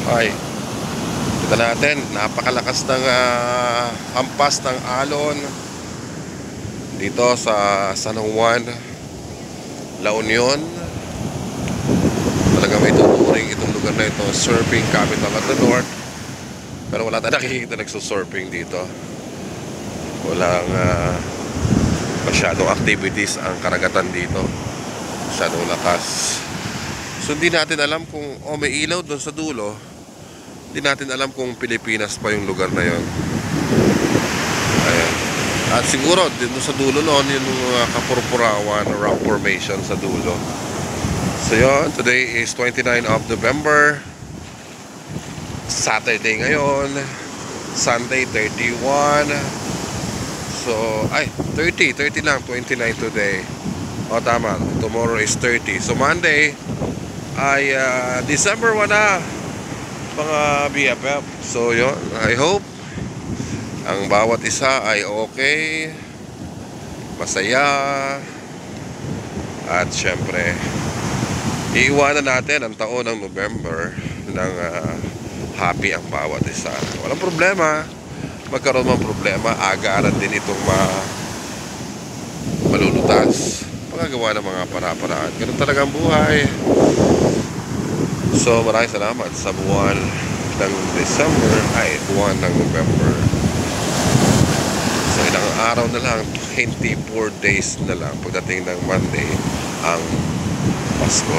Ay, kita natin, napakalakas ng hampas ng alon dito sa San Juan, La Union. Talaga may tuturing itong lugar na ito, surfing capital of the North. Pero wala tayong nakikita nagsusurfing dito. Walang masyadong activities ang karagatan dito. Masyadong lakas. So hindi natin alam kung may ilaw doon sa dulo. Hindi natin alam kung Pilipinas pa yung lugar na yon. Ayan. At siguro dito sa dulo noon yung kapurpurawan rock formation sa dulo. So yun, today is 29 of November, Saturday ngayon, Sunday 31. So, 30 lang, 29 today. O tama, tomorrow is 30. So Monday ay December 1 na, mga BFF. So yun, I hope ang bawat isa ay okay, masaya, at syempre iiwanan natin ang taon ng November ng happy ang bawat isa. Walang problema, magkaroon ng problema, agaran din itong malulutas, pagagawa ng mga para-paraan. Ganun talaga ang buhay. So maraming salamat sa buwan ng December, buwan ng November. So ilang araw na lang, 24 days na lang pagdating ng Monday ang Pasko.